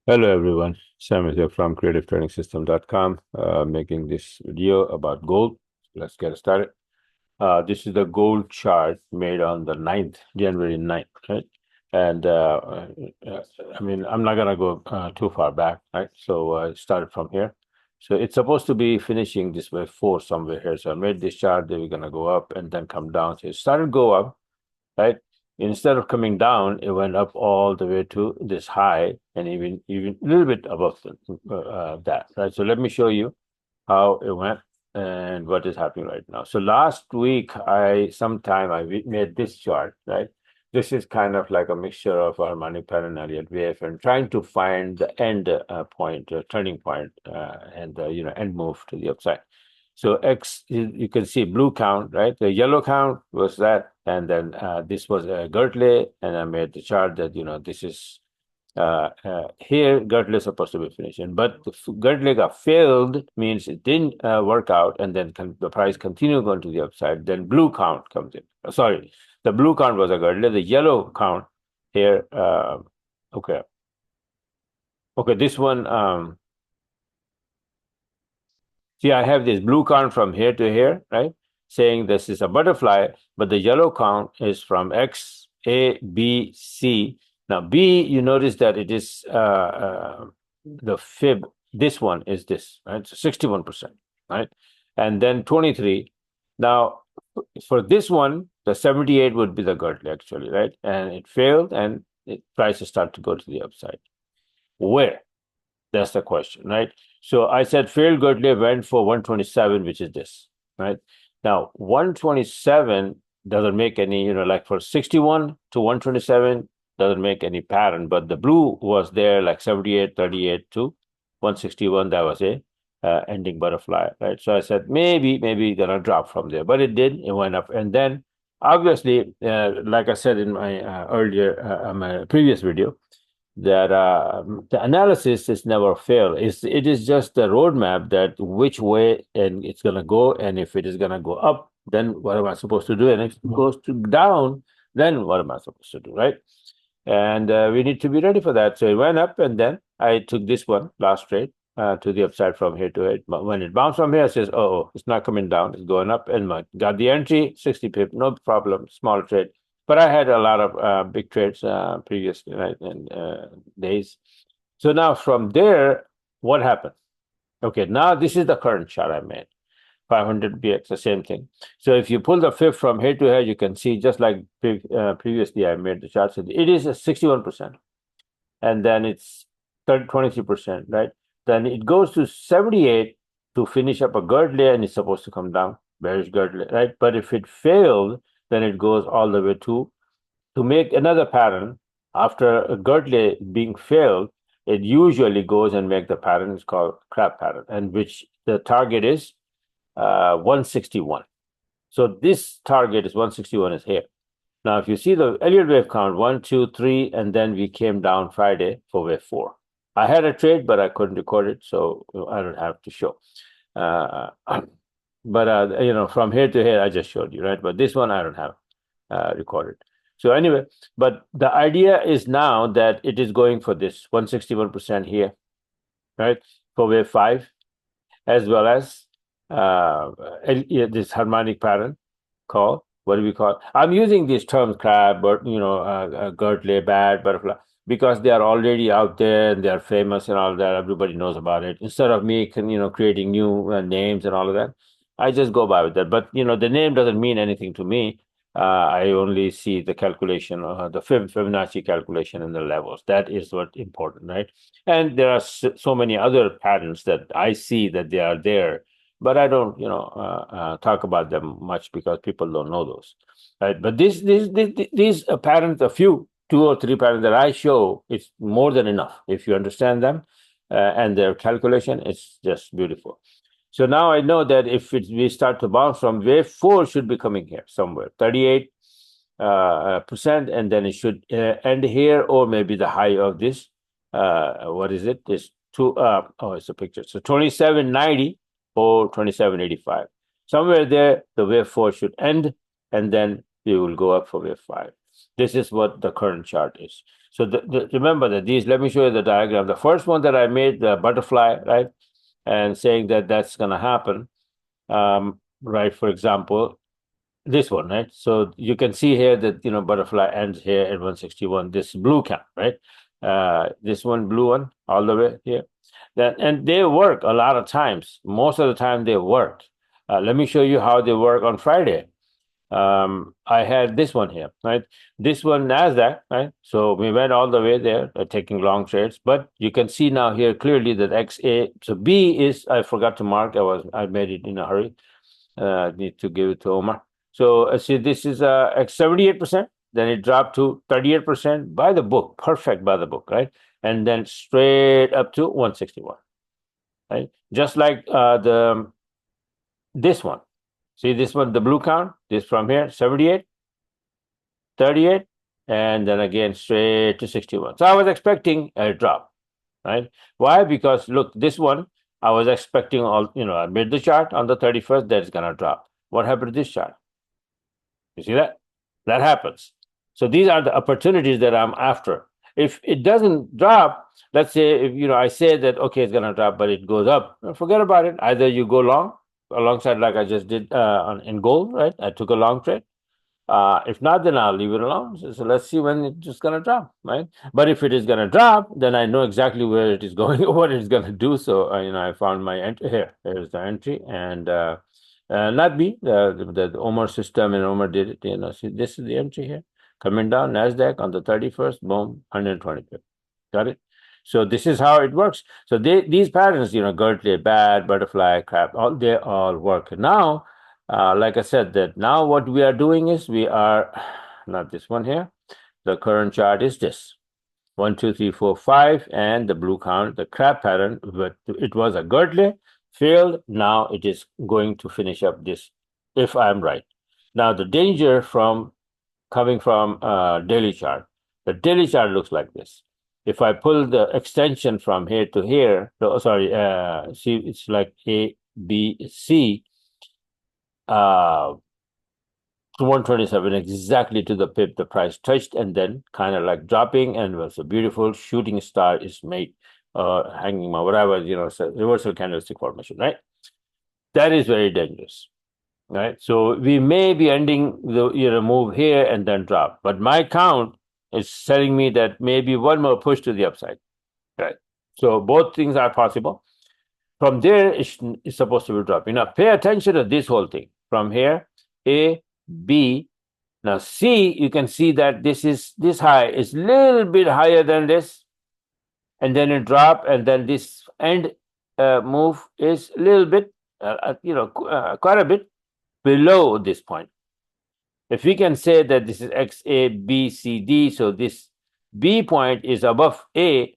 Hello everyone, Sam is here from creativetrainingsystem.com, making this video about gold. Let's get started. This is the gold chart made on the January 9th, right? And I mean, I'm not gonna go too far back, right? So I started from here. So it's supposed to be finishing this way four somewhere here. So I made this chart, then we're gonna go up and then come down. So it started to go up, right? Instead of coming down, it went up all the way to this high and even a little bit above that, right? So let me show you how it went and what is happening right now. So last week, I made this chart, right? This is kind of like a mixture of our money pattern, Elliott wave, and trying to find the end point, turning point, and end move to the upside. So X, you can see blue count, right? The yellow count was that, and then this was a Gertley, and I made the chart that this is here Gertley is supposed to be finishing, but the Gertley got failed means it didn't work out, and then the price continued going to the upside. Then blue count comes in. Sorry, the blue count was a Gertley. The yellow count here. Okay, okay, this one. See, I have this blue count from here to here, right? Saying this is a butterfly, but the yellow count is from X, A, B, C. Now, B, you notice that it is the fib. This one is this, right? So 61%, right? And then 23. Now, for this one, the 78 would be the Gertley, actually, right? And it failed, and prices start to go to the upside. Where? That's the question, right? So I said failed Gertley went for 127, which is this, right? Now, 127 doesn't make any, like for 61 to 127 doesn't make any pattern, but the blue was there like 78, 38 to 161. That was a ending butterfly, right? So I said maybe gonna drop from there, but it did. It went up, and then obviously, like I said in my my previous video, that the analysis is never fail. It is just the roadmap that which way and it's going to go, and if it is going to go up, then what am I supposed to do? And if it goes to down, then what am I supposed to do, right? And we need to be ready for that. So it went up, and then I took this one last trade to the upside from here to it. But when it bounced from here, it says, "Oh, it's not coming down; it's going up." And got the entry, 60 pip, no problem, small trade. But I had a lot of big trades previously, right, and days. So now from there, what happened? Okay, now this is the current chart I made. 500 BX, the same thing. So if you pull the fib from here to here, you can see just like previously I made the chart. So it is a 61%, and then it's 23%, right? Then it goes to 78 to finish up a Gertley, and it's supposed to come down, bearish Gertley, right? But if it failed, then it goes all the way to make another pattern after a Gertley being failed. It usually goes and make the pattern. It's called crab pattern, and which the target is 161. So this target is 161 is here. Now, if you see the Elliott wave count, 1, 2, 3, and then we came down Friday for wave 4. I had a trade, but I couldn't record it, so I don't have to show. Uh, but from here to here, I just showed you, right? But this one I don't have recorded. So anyway, but the idea is now that it is going for this 161% here, right? For wave 5, as well as this harmonic pattern called, what do we call it? I'm using these terms, crab, but Gertley, bat, butterfly, because they are already out there and they are famous and all that. Everybody knows about it. Instead of me, creating new names and all of that, I just go by with that. But the name doesn't mean anything to me. I only see the calculation, the Fibonacci calculation and the levels. That is what important, right? And there are so many other patterns that I see that they are there, but I don't, talk about them much because people don't know those, right? But these patterns, a few, 2 or 3 patterns that I show, it's more than enough if you understand them, and their calculation. It's just beautiful. So now I know that if we start to bounce from wave 4, should be coming here somewhere, 38 percent, and then it should end here, or maybe the high of this. What is it? This two. It's a picture. So 2790 or 2785. Somewhere there, the wave 4 should end, and then we will go up for wave 5. This is what the current chart is. So remember that these, let me show you the diagram. The first one that I made, the butterfly, right? And saying that that's going to happen, right? For example, this one, right? So you can see here that, butterfly ends here at 161, this blue cap, right? This one, blue one, all the way here. And they work a lot of times. Most of the time they work. Let me show you how they work on Friday. I had this one here, right? This one, NASDAQ, right? So we went all the way there, taking long trades, but you can see now here clearly that XA, so B is, I forgot to mark, I made it in a hurry. Need to give it to Omar. So see, this is X 78%, then it dropped to 38% by the book, perfect by the book, right? And then straight up to 161, right? Just like this one. See this one, the blue count, this from here, 78, 38, and then again straight to 61. So I was expecting a drop, right? Why? Because look, this one, I was expecting I made the chart on the 31st that it's going to drop. What happened to this chart? You see that? That happens. So these are the opportunities that I'm after. If it doesn't drop, let's say if I say that okay, it's gonna drop, but it goes up, forget about it. Either you go long alongside like I just did in gold, right? I took a long trade. If not, then I'll leave it alone. So let's see when it's just gonna drop, right? But if it is gonna drop, then I know exactly where it is going, what it's gonna do. So I found my entry here. There's the entry, and not B, the Omar system, and Omar did it. See, this is the entry here, coming down Nasdaq on the 31st, boom, 125. Got it. So this is how it works. So these patterns, Gertley, bad, butterfly, crap, they all work. Now, like I said, that now what we are doing is we are not this one here. The current chart is this 1, 2, 3, 4, 5, and the blue count, the crab pattern. But it was a Gertley, failed. Now it is going to finish up this, if I'm right. Now the danger from coming from daily chart. The daily chart looks like this. If I pull the extension from here to here, see, it's like A, B, C, to 127, exactly to the pip, the price touched, and then kind of like dropping, and was a beautiful shooting star is made, hanging, whatever, reversal candlestick formation, right? That is very dangerous. Right, so we may be ending the move here and then drop, but my count is telling me that maybe one more push to the upside. Right, so both things are possible. From there, it's supposed to be dropping. Now, pay attention to this whole thing from here. A, B. Now C, you can see that this high is a little bit higher than this, and then it drop, and then this end move is a little bit, quite a bit below this point. If we can say that this is X, A, B, C, D, so this B point is above A,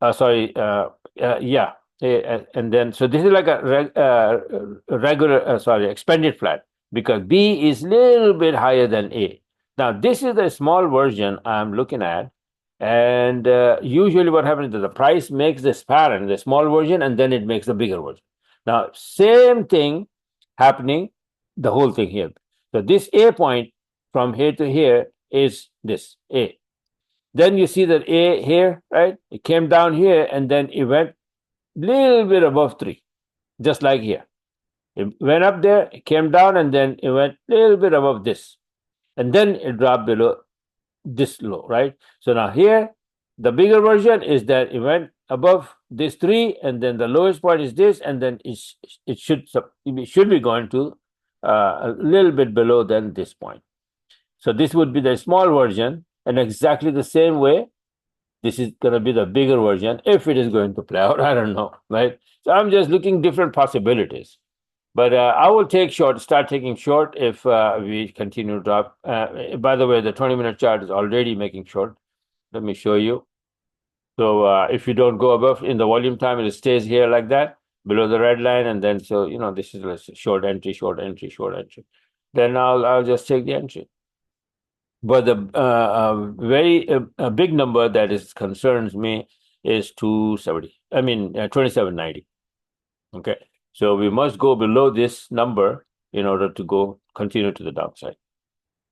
yeah, and then, so this is like a regular, expanded flat, because B is a little bit higher than A. Now, this is the small version I'm looking at, and usually what happens is the price makes this pattern, the small version, and then it makes the bigger version. Now, same thing happening, the whole thing here. So this A point from here to here is this A. Then you see that A here, right? It came down here, and then it went a little bit above 3, just like here. It went up there, it came down, and then it went a little bit above this. And then it dropped below this low, right? So now here, the bigger version is that it went above this 3, and then the lowest point is this, and then it should be going to a little bit below than this point. So this would be the small version, and exactly the same way, this is going to be the bigger version if it is going to play out. I don't know, right? So I'm just looking different possibilities. But I will start taking short if we continue to drop. By the way, the 20-minute chart is already making short. Let me show you. So if you don't go above in the volume time, it stays here like that, below the red line. And then, so, this is a short entry, short entry, short entry. Then I'll just take the entry. But the very big number that concerns me is 2790. Okay. So we must go below this number in order to continue to the downside.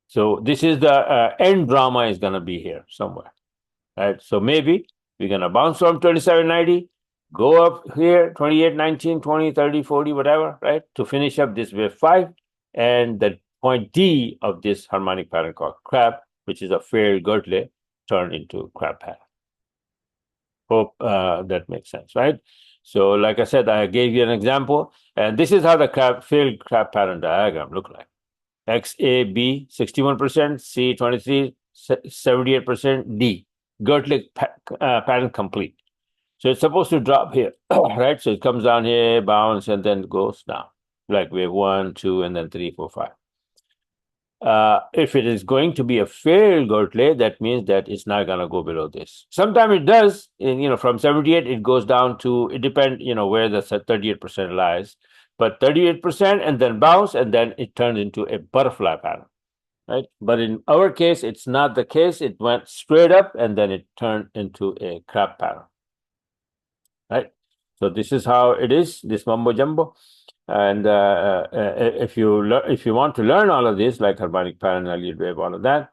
So this is the end drama is going to be here somewhere, right? So maybe we're going to bounce from 2790, go up here, 28, 19, 20, 30, 40, whatever, right? To finish up this wave 5 and the point D of this harmonic pattern called crab, which is a failed Gertley, turn into crab pattern. Hope that makes sense, right? So like I said, I gave you an example, and this is how the failed crab pattern diagram look like. X, A, B, 61%, C, 23, 78%, D. Gertley pattern complete. So it's supposed to drop here, right? So it comes down here, bounce, and then goes down. Like we have 1, 2, and then 3, 4, 5. If it is going to be a failed Gertley, that means that it's not going to go below this. Sometimes it does. And, from 78, it goes down to, it depends, where the 38% lies. But 38% and then bounce, and then it turns into a butterfly pattern, right? But in our case, it's not the case. It went straight up, and then it turned into a crab pattern, right? So this is how it is, this mumbo jumbo. And if you want to learn all of this, like harmonic pattern, Elliott wave, all of that,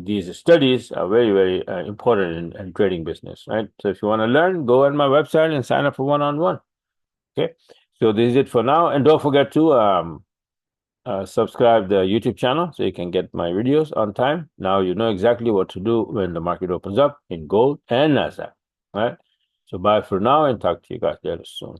these studies are very, very important in trading business, right? So if you want to learn, go on my website and sign up for one-on-one. Okay, so this is it for now, and don't forget to subscribe the YouTube channel so you can get my videos on time. Now you know exactly what to do when the market opens up in gold and Nasdaq. All right. So bye for now, and talk to you guys later soon.